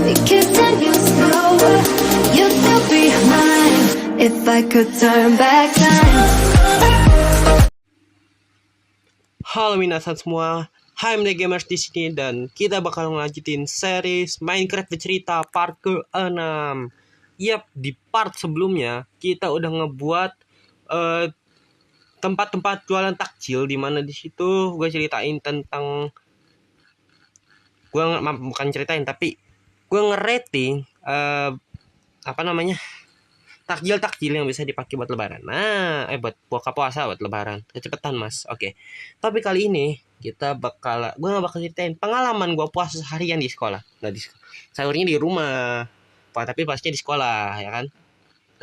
We continue slower. You still be mine if I could turn back time. Halo minasan semua, HMD Gamers di sini dan kita bakal ngelanjutin series Minecraft bercerita part ke-6. Yap, di part sebelumnya kita udah ngebuat tempat-tempat jualan takjil, di mana di situ gue ceritain tentang bukan ceritain tapi gue ngerating takjil yang bisa dipakai buat lebaran. Nah, buat buka puasa, buat lebaran. Kecepetan, Mas. Oke. Tapi kali ini gue nggak bakal ceritain pengalaman gue puasa seharian di sekolah. Nah, sahurnya di rumah. Tapi pasnya di sekolah, ya kan?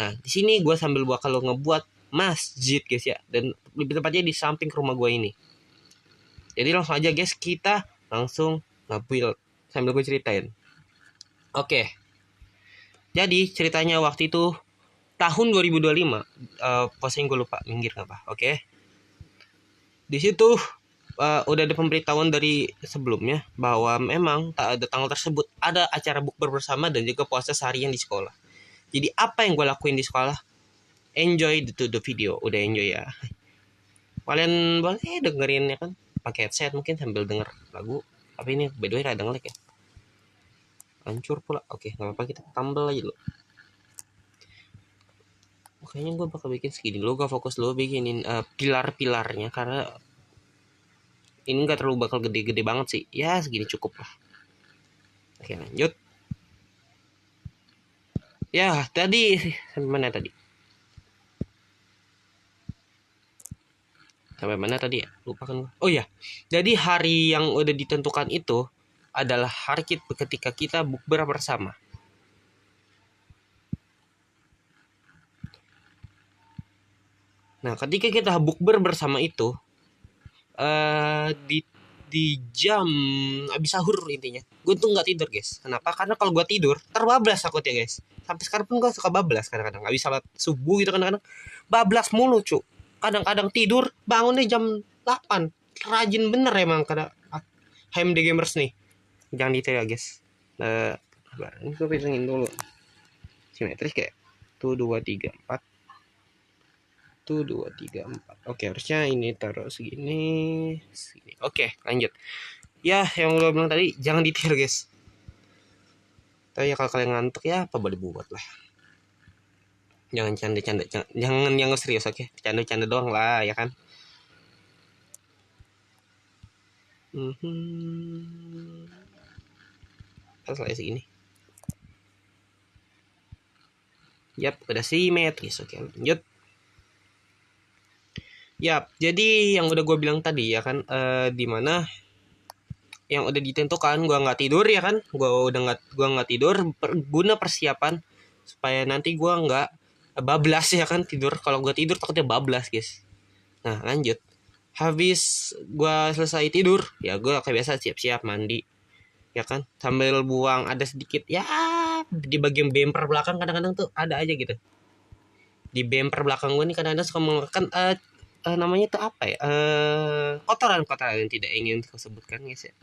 Nah, di sini gue sambil kalau ngebuat masjid, guys ya. Dan lebih tepatnya di samping rumah gue ini. Jadi langsung aja, guys, kita langsung nge-build sambil gue ceritain. Oke. Jadi ceritanya waktu itu tahun 2025, posting gue lupa minggir apa. Oke. Di situ udah ada pemberitahuan dari sebelumnya bahwa memang tak ada tanggal tersebut ada acara bukber bersama dan juga puasa seharian di sekolah. Jadi apa yang gue lakuin di sekolah? Enjoy the video. Udah enjoy ya. Kalian boleh dengerin ya kan, pakai headset mungkin sambil denger lagu. Tapi ini by the way rada ngelag ya. Hancur pula. Oke, nggak apa-apa, kita tambah aja dulu. Kayaknya gue bakal bikin segini dulu, gue fokus dulu bikinin pilar-pilarnya karena ini nggak terlalu bakal gede-gede banget sih, ya segini cukup lah. Oke, lanjut. Ya tadi sampai mana tadi ya, lupa kan gue. Oh ya, jadi hari yang udah ditentukan itu adalah hari ketika kita bukber bersama. Nah, ketika kita bukber bersama itu di jam abis sahur intinya. Gue tuh nggak tidur, guys. Kenapa? Karena kalau gue tidur terbablas aku ya, guys. Sampai sekarang pun gue suka bablas kadang-kadang. Nggak bisa salat subuh gitu kadang-kadang. Bablas mulu, cu. Kadang-kadang tidur bangunnya jam 8. Rajin bener emang kadang HMD Gamers nih. Jangan detail ya, guys. Ini gue pasangin dulu. Simetris kayak 1, 2, 3, 4. 1, 2, 3, 4. Oke, harusnya ini taruh segini. Oke, lanjut. Ya, yang gue bilang tadi, jangan detail, guys. Tapi ya kalau kalian ngantuk ya apa boleh buat lah. Jangan canda-canda, jangan yang serius, oke? Canda-canda doang lah, ya kan? Selesai segini. Yap, udah simetris. Oke, lanjut. Yap, jadi yang udah gue bilang tadi ya kan, di mana yang udah ditentukan gue nggak tidur ya kan, gue nggak tidur guna persiapan supaya nanti gue nggak bablas ya kan, tidur kalau gue tidur takutnya bablas, guys. Nah, lanjut. Habis gue selesai tidur ya gue kayak biasa siap-siap mandi ya kan, sambil buang ada sedikit ya di bagian bumper belakang, kadang-kadang tuh ada aja gitu di bumper belakang gue nih, kadang-kadang suka mengeluarkan namanya tuh apa ya, kotoran yang tidak ingin kau sebutkan, guys ya.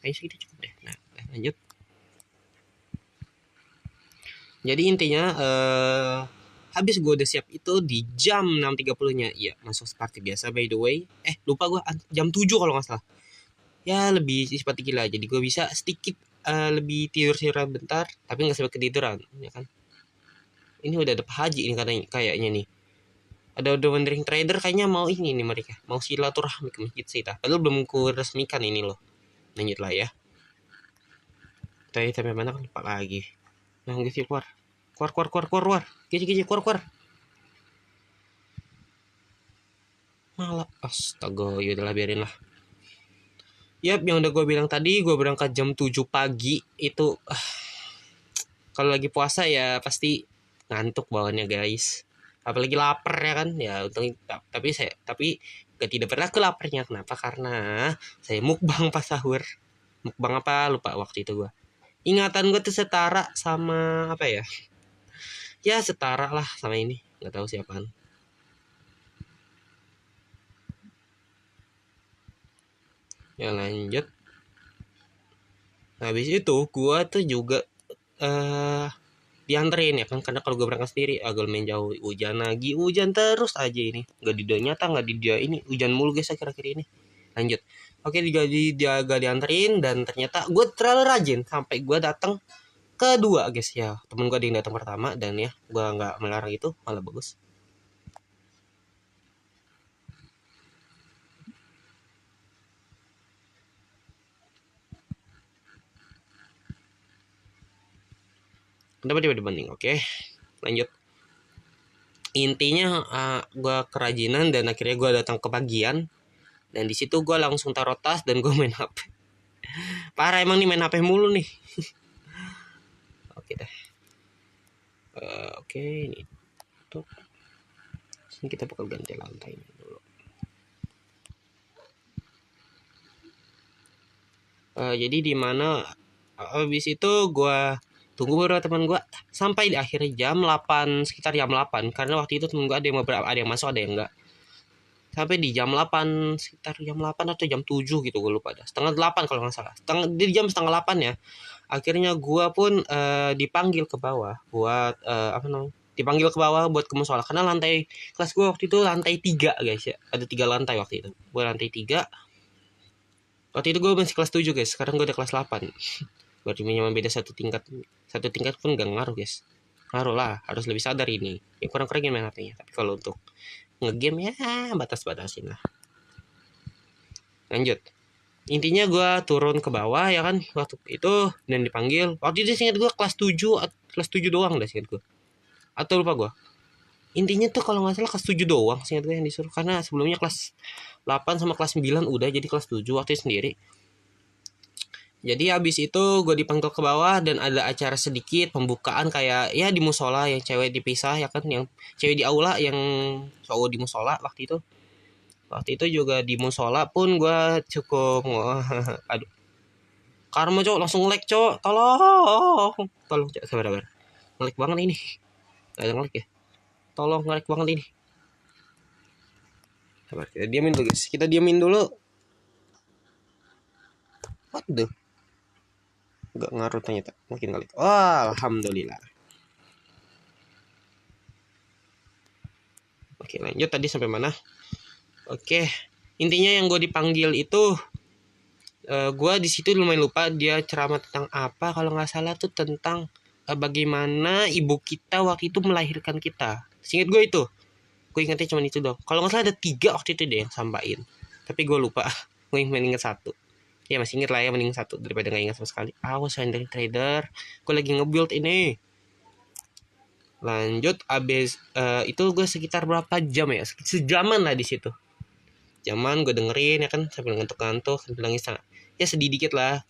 Kayaknya segitu cukup deh. Nah, lanjut. Jadi intinya habis gue udah siap itu di jam 6.30-nya. Iya, masuk seperti biasa by the way. Lupa gue jam 7 kalau nggak salah. Ya lebih seperti gila. Jadi gue bisa sedikit lebih tidur bentar, tapi nggak sampai ketiduran, ya kan. Ini udah ada Pak Haji ini kayaknya nih. Ada wandering trader kayaknya mau ini nih mereka. Mau silaturahmi ke masjid sih. Padahal belum ku resmikan ini loh. Lanjut lah ya. Tadi sampai mana kan lupa lagi. Nah, guys, keluar. Gizi, keluar. Malah, astaga, yaudahlah biarin lah. Yap, yang udah gue bilang tadi, gue berangkat jam 7 pagi. Itu, kalau lagi puasa ya pasti ngantuk bawaannya, guys. Apalagi lapar ya kan. Ya, untung, tapi tidak pernah kelaparnya. Kenapa? Karena saya mukbang pas sahur. Mukbang apa? Lupa waktu itu gue. Ingatan gue tuh setara sama apa ya? Ya setara lah sama ini, nggak tahu siapaan. Ya lanjut. Habis itu gua tuh juga dianterin ya kan, karena kalau gue berangkat sendiri agak lumayan jauh, hujan lagi, hujan terus aja ini, nggak di dia nyata, nggak di dia ini, hujan mulu guys akhir-akhir ini. Lanjut, oke, dia agak dianterin, dan ternyata gue terlalu rajin sampai gue datang kedua guys ya. Temen gue ada yang datang pertama, dan ya gue nggak melarang itu, malah bagus. Kenapa dia dibanding? Oke, lanjut. Intinya gue kerajinan, dan akhirnya gue datang ke bagian, dan di situ gue langsung taruh tas dan gue main HP. Parah emang nih, main HP mulu nih. Oke deh. Oke, ini tuh. Sini kita bakal ganti lantai dulu. Jadi di mana habis itu gue tunggu beberapa teman gue sampai di akhir jam 8, sekitar jam 8, karena waktu itu temen gue ada yang beberapa, ada yang masuk ada yang enggak. Sampai di jam 8, sekitar jam 8 atau jam 7 gitu, gue lupa dah. Setengah 8 kalau nggak salah. Di jam setengah 8 ya. Akhirnya gue pun dipanggil ke bawah buat dipanggil ke bawah buat ke musola, karena lantai kelas gue waktu itu lantai 3 guys ya. Ada 3 lantai waktu itu. Gue lantai 3. Waktu itu gue masih kelas 7 guys. Sekarang gue udah kelas 8. Berarti cuma beda satu tingkat. Satu tingkat pun gak ngaruh guys. Ngaruh lah, harus lebih sadar ini. Ya kurang-kurangin main HP-nya. Tapi kalau untuk ngegame ya batas-batasin lah. Lanjut. Intinya gue turun ke bawah ya kan waktu itu, dan dipanggil. Waktu itu singkat gue kelas 7 doang dah singkat gue. Atau lupa gue. Intinya tuh kalau nggak salah kelas 7 doang singkat gue yang disuruh, karena sebelumnya kelas 8 sama kelas 9 udah, jadi kelas 7 waktu itu sendiri. Jadi habis itu gue dipanggil ke bawah, dan ada acara sedikit pembukaan kayak ya di musola, yang cewek dipisah ya kan, yang cewek di aula, yang cowok di musola. Waktu itu juga di musola pun gue cukup aduh, karma cok, langsung nge-lag cok, tolong cok, sabar nge-lag banget ini, gak ada nge-lag ya, tolong, nge-lag banget ini. Sabar, kita diamin dulu guys, what the, gak ngaruh ternyata, mungkin kali. Alhamdulillah. Oke, lanjut, tadi sampai mana? Oke, intinya yang gue dipanggil itu, gue di situ lumayan lupa dia ceramah tentang apa. Kalau nggak salah tuh tentang bagaimana ibu kita waktu itu melahirkan kita. Seingat gue itu, gue ingatnya cuma itu dong. Kalau nggak salah ada 3 waktu itu deh yang sampaikan, tapi gue lupa. Gue ingat satu. Ya masih ingat lah ya, mending satu daripada nggak ingat sama sekali. Awas dari trader, gue lagi nge-build ini. Lanjut, abis itu gue sekitar berapa jam ya? Sejaman lah di situ. Jaman gue dengerin ya kan, sambil ngantuk-ngantuk, sambil nangis, ya sedih dikit lah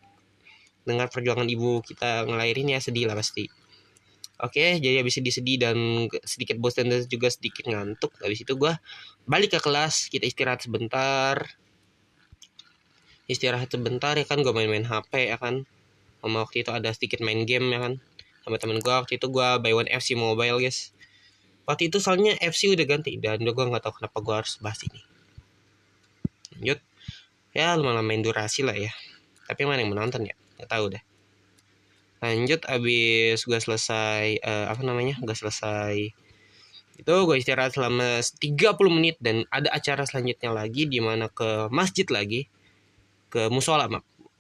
dengar perjuangan ibu kita ngelahirin, ya sedih lah pasti. Oke, jadi habis sedih-sedih dan sedikit bosan dan juga sedikit ngantuk, habis itu gue balik ke kelas, kita istirahat sebentar ya kan. Gue main-main HP ya kan, sama waktu itu ada sedikit main game ya kan sama temen gue. Waktu itu gue buy one FC Mobile guys. Waktu itu soalnya FC udah ganti, dan gue nggak tahu kenapa gue harus bahas ini. Lanjut, ya lumayan main durasi lah ya, tapi mana yang menonton ya, nggak tahu deh. Lanjut, abis gue selesai gue selesai itu, gue istirahat selama 30 menit, dan ada acara selanjutnya lagi, di mana ke masjid lagi, ke musola,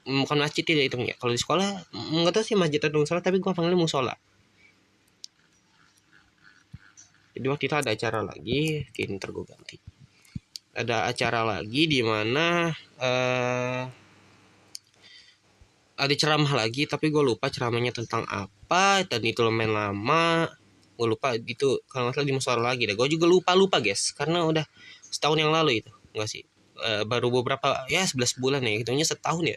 bukan masjid tidak itu ya, kalau di sekolah nggak tahu sih masjid atau musola, tapi gue panggilnya musola. Jadi waktu itu ada acara lagi, kini ntar gue ganti. Ada acara lagi di mana ada ceramah lagi, tapi gue lupa ceramahnya tentang apa, dan itu lumayan lama. Gue lupa itu, kalau nggak salah di musola lagi deh. Gue juga lupa guys, karena udah setahun yang lalu itu. Enggak sih, baru beberapa, ya 11 bulan ya, hitungnya setahun ya.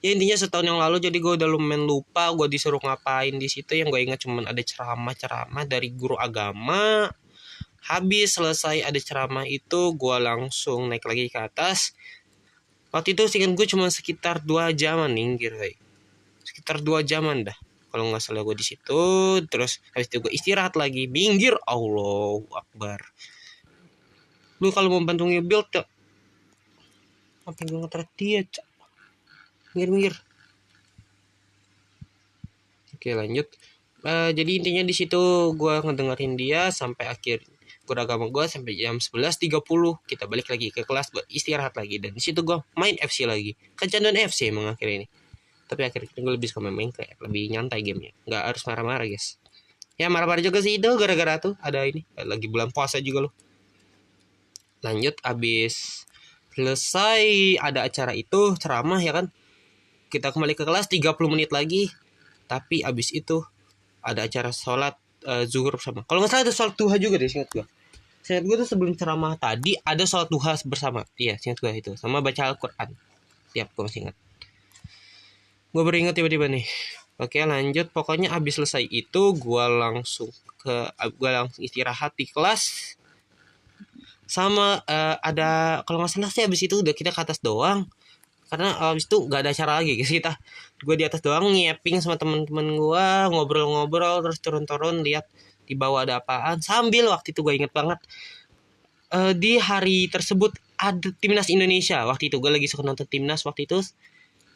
Ya intinya setahun yang lalu, jadi gue udah lumayan lupa gue disuruh ngapain di situ. Yang gue ingat cuman ada ceramah dari guru agama. Habis selesai ada ceramah itu, gue langsung naik lagi ke atas. Waktu itu singkat gue cuma sekitar 2 jaman minggir, sekitar 2 jaman dah kalau nggak salah gue di situ. Terus habis itu gue istirahat lagi, minggir. Allahu Akbar. Lu kalau mau bantu nge-build cok, apa gue ngetret dia cok, minggir. Oke lanjut. Jadi intinya di situ gue ngedengerin dia sampai akhir agama gue sampai jam 11.30 kita balik lagi ke kelas buat istirahat lagi, dan di situ gue main FC lagi, kecanduan FC emang akhirnya ini. Tapi akhirnya gue lebih suka main kayak lebih nyantai gamenya, nggak harus marah-marah guys. Ya marah-marah juga sih itu gara-gara tuh ada ini lagi bulan puasa juga loh. Lanjut, abis selesai ada acara itu ceramah ya kan, kita kembali ke kelas 30 menit lagi. Tapi abis itu ada acara sholat zuhur sama, kalau nggak salah ada sholat duha juga deh, seingat gue. Seingat gue tuh sebelum ceramah tadi ada sholat duha bersama. Iya, seingat gue itu. Sama baca Al-Quran. Tiap gue masih ingat. Gue beringat tiba-tiba nih. Oke lanjut. Pokoknya abis selesai itu gue langsung istirahat di kelas. Sama ada, kalau nggak salah sih abis itu udah kita ke atas doang. Karena abis itu nggak ada acara lagi guys kita. Gue di atas doang nyiapin sama teman-teman gue, ngobrol-ngobrol terus turun-turun lihat di bawah ada apaan. Sambil waktu itu gue inget banget di hari tersebut ada timnas Indonesia. Waktu itu gue lagi suka nonton timnas waktu itu,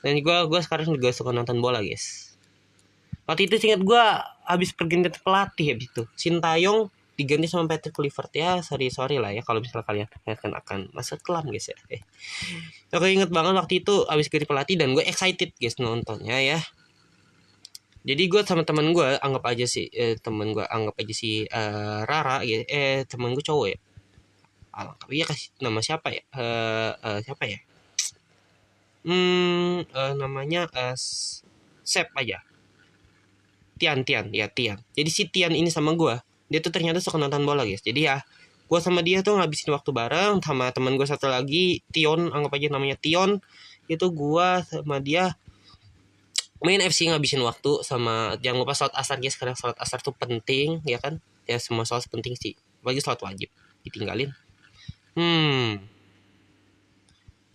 dan gue sekarang juga suka nonton bola guys. Waktu itu ingat gue habis pergantian pelatih habis itu Sintayong diganti sama Patrick Kluivert. Ya sorry lah ya kalau misalnya kalian akan masuk kelam guys ya. Oke inget banget waktu itu habis ganti pelatih dan gue excited guys nontonnya ya. Jadi gue sama temen gue anggap aja si Rara ya, temen gue cowok ya. Iya kasih nama siapa ya? Siapa ya? Namanya Sep aja. Tian. Jadi si Tian ini sama gue, dia tuh ternyata suka nonton bola guys. Jadi ya gue sama dia tuh ngabisin waktu bareng, sama temen gue satu lagi Tion, anggap aja namanya Tion. Itu gue sama dia main FC ngabisin waktu. Sama jangan lupa sholat asar guys, karena sholat asar tuh penting ya kan. Ya semua sholat penting sih, bagi sholat wajib ditinggalin.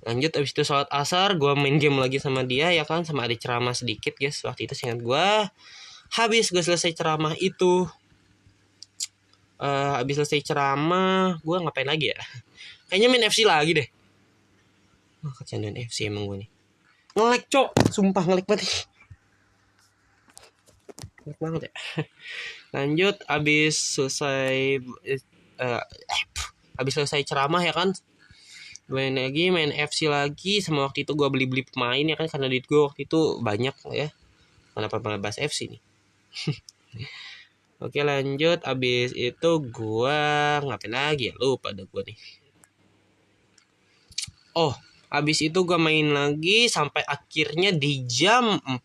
Lanjut abis itu sholat asar gue main game lagi sama dia ya kan, sama ada ceramah sedikit guys waktu itu seingat gue. Habis gue selesai ceramah itu habis selesai ceramah gue ngapain lagi ya, kayaknya main FC lagi deh. Kecanduan FC emang gue nih. Nge-lag cok, sumpah nge-lag banget. Nge-lag banget ya. Lanjut habis selesai ceramah ya kan, main FC lagi. Sama waktu itu gue beli pemain ya kan, karena duit gue waktu itu banyak ya. Kenapa bahas FC nih? Oke lanjut, abis itu gue ngapain lagi ya, lupa ada gue nih. Oh abis itu gue main lagi sampai akhirnya di jam 4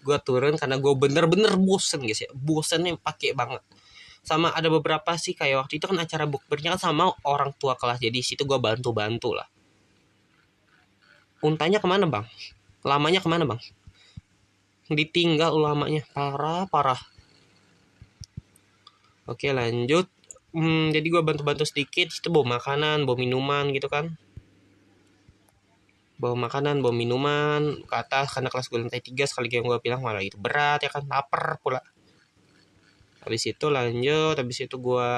gue turun, karena gue bener-bener bosen guys ya, bosennya pakai banget. Sama ada beberapa sih kayak waktu itu kan acara bukbernya kan sama orang tua kelas, jadi situ gue bantu lah. Untanya kemana bang? Lamanya kemana bang? Ditinggal ulamanya, parah. Oke lanjut. Jadi gue bantu sedikit. Itu bawa makanan, bawa minuman gitu kan. Bawa makanan, bawa minuman ke atas, karena kelas gue lantai 3 sekali yang gue bilang malah itu berat ya kan, lapar pula. Habis itu lanjut, habis itu gue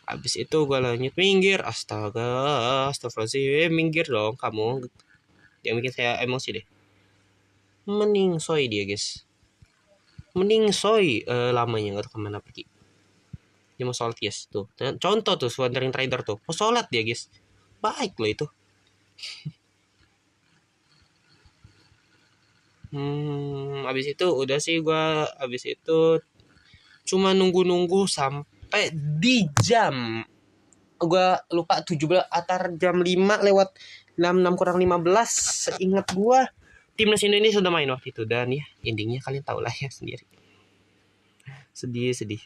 habis itu gue lanjut minggir. Astagfirullahaladzim, minggir dong kamu. Yang bikin saya emosi deh. Mending soy dia guys. Lamanya gak tahu kemana pergi. Dia mau sholat guys tuh. Contoh tuh Wandering Trader tuh, mau sholat dia guys. Baik loh itu. Abis itu udah sih gue. Abis itu cuma nunggu sampai di jam, gue lupa 17 atar jam 5 lewat 6 kurang 15. Seingat gue timnas Indonesia sudah main waktu itu, dan ya endingnya kalian tau lah ya sendiri. Sedih.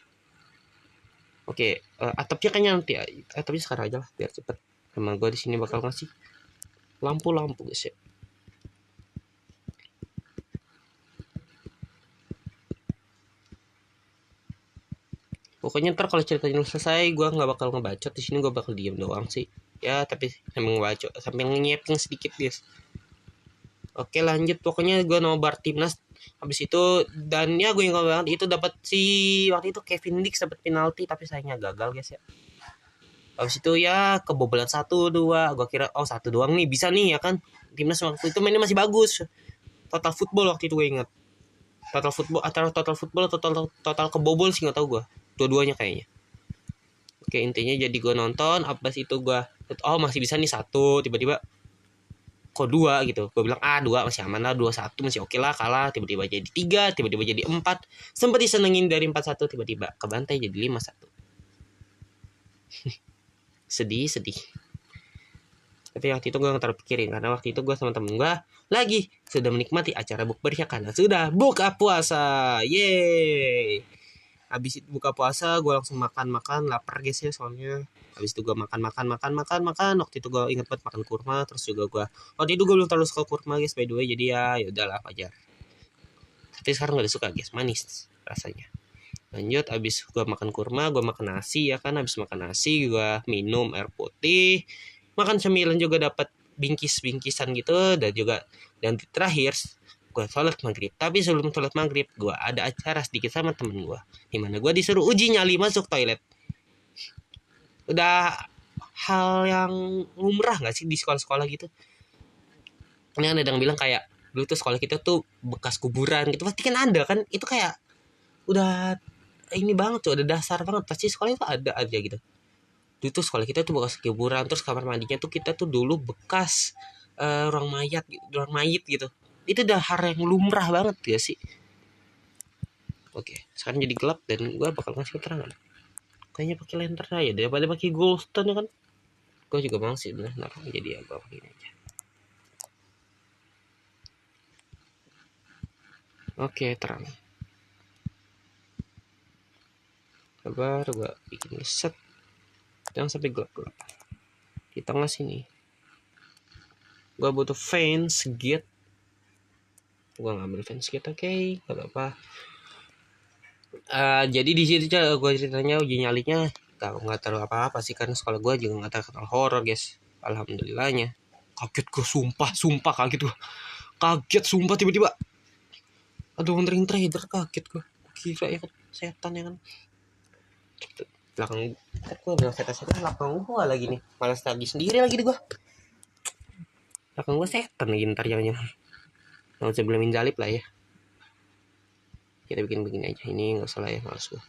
Oke, atapnya kayaknya nanti. Atapnya sekarang aja lah biar cepet. Sama gue di sini bakal ngasih lampu guys ya. Pokoknya ntar kalau ceritanya selesai gue nggak bakal ngebacot di sini, gue bakal diem doang sih. Ya tapi sambil ngebacot, sambil nyiapin sedikit guys. Oke lanjut, pokoknya gue nobar timnas habis itu, dan ya gue ingat banget itu dapat waktu itu Kevin Dix dapat penalti, tapi sayangnya gagal guys ya. Habis itu ya kebobolan 1-2. Gue kira 1 doang nih bisa nih ya kan, timnas waktu itu mainnya masih bagus. total football waktu itu gue ingat. Total football atau total kebobol sih, nggak tahu gue. Dua-duanya kayaknya. Oke, intinya jadi gue nonton, abis itu gue masih bisa nih satu, tiba-tiba kok dua gitu. Gue bilang dua masih aman lah, 2-1 masih oke lah, kalah tiba-tiba jadi 3, tiba-tiba jadi 4. Sempat disenengin dari 4-1, tiba-tiba kebantai jadi 5-1. sedih. Tapi waktu itu gue gak terpikirin, karena waktu itu gue sama temen gue lagi sudah menikmati acara bukbernya karena sudah buka puasa. Yeay. Habis itu buka puasa gue langsung makan lapar guys ya soalnya. Habis itu gue makan. Waktu itu gue inget banget makan kurma. Terus juga gue waktu itu gue belum terlalu suka kurma guys by the way, jadi ya udahlah wajar. Tapi sekarang gak suka guys, manis rasanya. Lanjut, habis gue makan kurma, gue makan nasi ya kan. Habis makan nasi gue minum air putih, makan cemilan juga dapat bingkisan gitu, dan terakhir gue sholat maghrib. Tapi sebelum sholat maghrib gue ada acara sedikit sama temen gue, dimana gue disuruh uji nyali masuk toilet. Udah hal yang lumrah gak sih di sekolah-sekolah gitu. Ini ada yang bilang kayak dulu tuh sekolah kita tuh bekas kuburan gitu. Pasti kan ada kan, itu kayak udah ini banget tuh, ada dasar banget, pasti sekolah itu ada aja gitu. Dulu tuh sekolah kita tuh bekas kuburan, terus kamar mandinya tuh kita tuh dulu bekas ruang mayit gitu. Itu udah hal yang lumrah banget gak sih? Oke, sekarang jadi gelap dan gue bakal ngasih keterangan. Kayaknya pakai lantern aja daripada pakai glowstone ya kan. Gue juga mau sih bener, jadi ya gue pakai ini aja. Oke, terang. Sabar, gue bikin set. Jangan sampai gelap-gelap. Di tengah sini gue butuh fans gate. Gue ngambil fans gate, oke, gak apa-apa. Jadi di situ gue ceritanya uji nyalinya nggak terlalu apa-apa sih, karena sekolah gue juga nggak terkenal horor guys, alhamdulillahnya. Kaget gue, sumpah kaget sumpah, tiba-tiba aduh ngering trader, kaget gue kira ya kan setan ya kan. Belakang gue bilang setan belakang gue lagi nih, malas lagi sendiri lagi deh gue. Belakang gue setan lagi ntar jangan-jangan. Nggak usah bilangin jalip lah ya, kita bikin begini aja, ini nggak salah ya, males gue.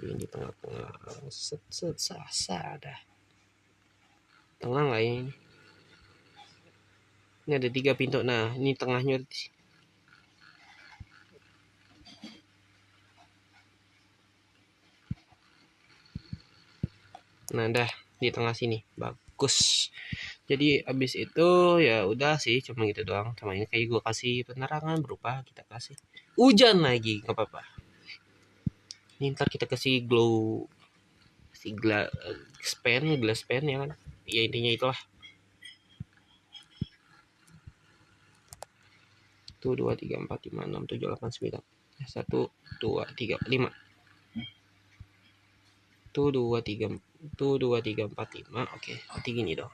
Ini di tengah-tengah, set sasa dah. Tengah nggak ya ini? Ini ada 3 pintu, nah ini tengahnya di sini. Nah dah di tengah sini, bagus. Jadi abis itu ya udah sih, cuma gitu doang. Sama ini kayak gue kasih penerangan berupa kita kasih hujan lagi, nggak apa-apa. Ini ntar kita kasih glow, kasih glass pen ya kan. Ya intinya itulah. 1 2 3 4 5 6 7 8 9. 1 2 3 5. 1 2 3 4 5. Oke, nanti gini dong.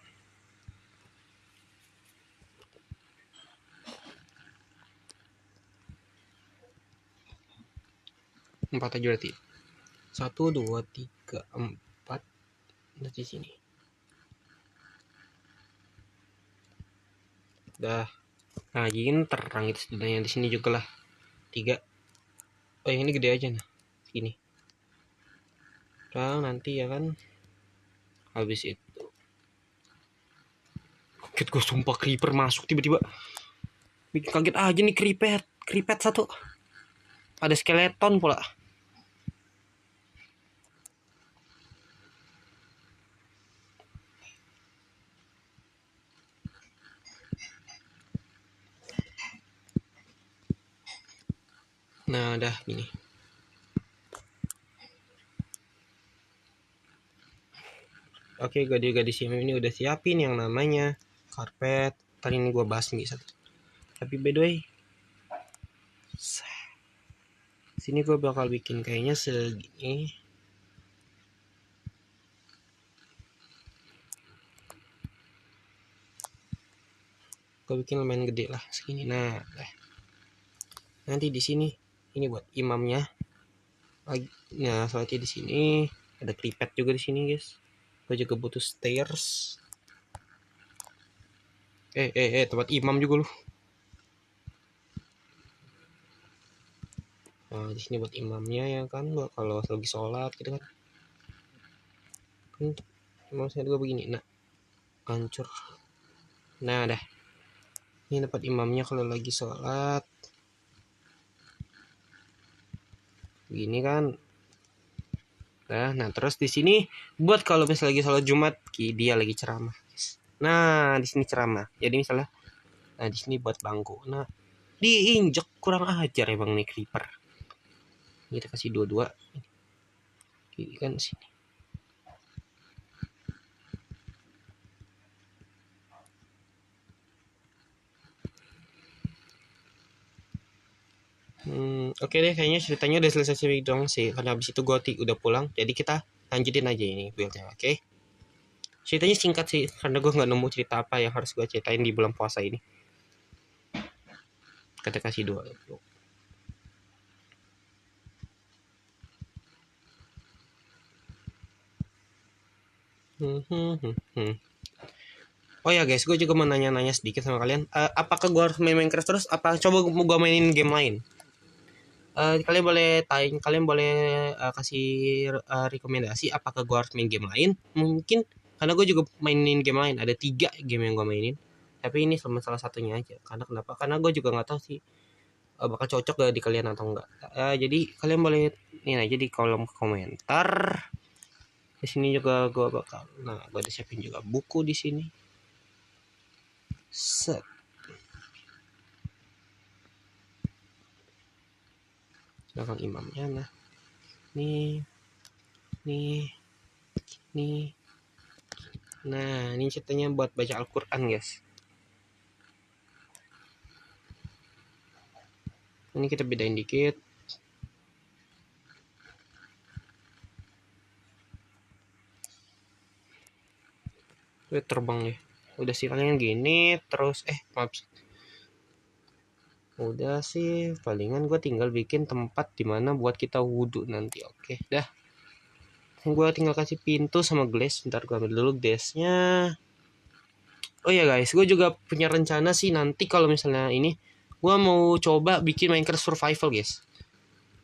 Empat aja berarti. 1 2 3 4 dari sini. Dah. Nah, ini terang itu sebenarnya di sini juga lah. 3. Oh, yang ini gede aja nah. Segini. Terang nanti ya kan. Habis itu. Kaget gue sumpah, creeper masuk tiba-tiba. Bikin kaget aja nih creeper satu. Ada skeleton pula. Nah, dah gini. Oke, gadis ini udah siapin yang namanya karpet. Tadi ini gue bahas nih satu. Tapi by the way, sini gue bakal bikin kayaknya segini. Gue bikin lumayan gede lah segini. Nah, nanti di sini ini buat imamnya. Nah, soalnya di sini ada tripod juga di sini guys. Gue juga butuh stairs. Tempat imam juga lu. Nah, di sini buat imamnya ya kan, kalau lagi sholat gitu kan. Imam saya juga begini, nah hancur. Nah dah, ini tempat imamnya kalau lagi sholat. Gini kan. Nah terus di sini buat kalau misalnya lagi sholat Jumat, dia lagi ceramah. Nah di sini ceramah. Jadi misalnya, nah di sini buat bangku. Nah diinjek, kurang ajar emang nih creeper. Kita kasih dua-dua. Gini kan sini. Oke deh, kayaknya ceritanya udah selesai dong sih. Karena habis itu Goti udah pulang, jadi kita lanjutin aja ini buildnya, oke? Ceritanya singkat sih, karena gue nggak nemu cerita apa yang harus gue ceritain di bulan puasa ini. Kita kasih dua. Oh ya guys, gue juga mau nanya-nanya sedikit sama kalian. Apakah gue harus main Minecraft terus? Apa coba gue mainin game lain? Kalian boleh kalian boleh kasih rekomendasi apakah gue harus main game lain? Mungkin karena gue juga mainin game lain. Ada 3 game yang gue mainin. Tapi ini salah satunya aja. Karena kenapa? Karena gue juga nggak tahu sih bakal cocok gak di kalian atau enggak. Jadi kalian boleh ini aja di kolom komentar. Di sini juga gue bakal, nah gue udah siapin juga buku di sini. Set. Belakang imamnya, nah nih. Nah ini ceritanya buat baca Al-Quran guys. Ini kita bedain dikit. Udah terbang ya. Udah sih kalian gini terus maaf. Udah sih palingan gue tinggal bikin tempat dimana buat kita wudhu nanti. Oke dah. Gue tinggal kasih pintu sama glass. Bentar gue ambil dulu glassnya. Oh ya guys, gue juga punya rencana sih nanti kalau misalnya ini gue mau coba bikin Minecraft survival guys.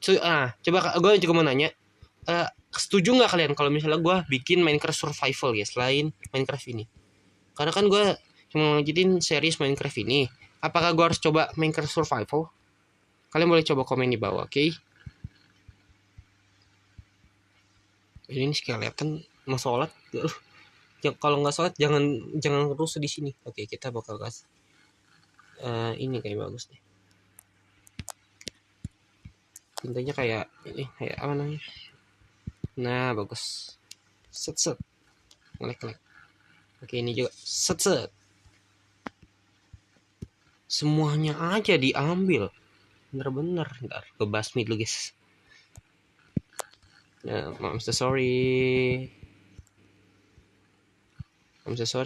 Coba gue juga mau nanya, setuju nggak kalian kalau misalnya gue bikin Minecraft survival guys selain Minecraft ini? Karena kan gue cuma lanjutin series Minecraft ini. Apakah gue harus coba Minecraft survival? Kalian boleh coba komen di bawah, oke? Ini skeleton mau sholat. Kalau nggak sholat jangan rusuh di sini. Oke, kita bakal kasih ini kayak bagus deh. Pintunya kayak ini, kayak apa namanya? Nah bagus. Set ngelek. Oke ini juga set. Semuanya aja diambil. Bener-bener. Ntar ke basmi dulu guys. Nah, I'm so sorry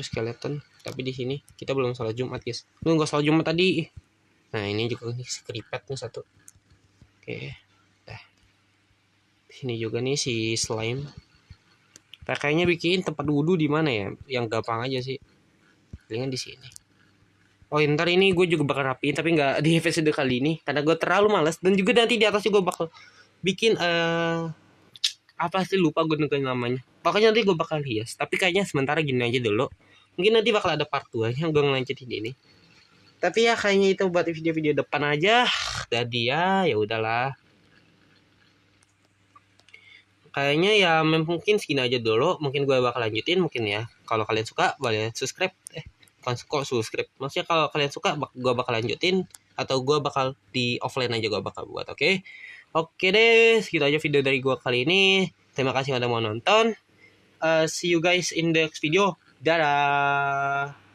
skeleton. Tapi di sini kita belum sholat Jumat guys. Lu nggak sholat Jumat tadi. Nah ini juga nih keripet nih satu. Oke. Nah. Di sini juga nih si slime. Kayaknya bikin tempat wudhu di mana ya? Yang gampang aja sih. Palingan di sini. Oh ntar ini gue juga bakal rapiin tapi nggak di episode kali ini karena gue terlalu malas, dan juga nanti di atas juga bakal bikin apa sih lupa gue namanya. Pokoknya nanti gue bakal hias. Tapi kayaknya sementara gini aja dulu. Mungkin nanti bakal ada part 2 yang gue ngelanjutin ini. Tapi ya kayaknya itu buat video-video depan aja. Jadi ya udahlah. Kayaknya ya mungkin segini aja dulu. Mungkin gue bakal lanjutin mungkin ya. Kalau kalian suka boleh subscribe. Kok subscribe. Maksudnya kalau kalian suka gue bakal lanjutin atau gue bakal di offline aja gue bakal buat, oke? Oke deh, segitu aja video dari gue kali ini. Terima kasih udah mau nonton. See you guys in the next video. Dadah.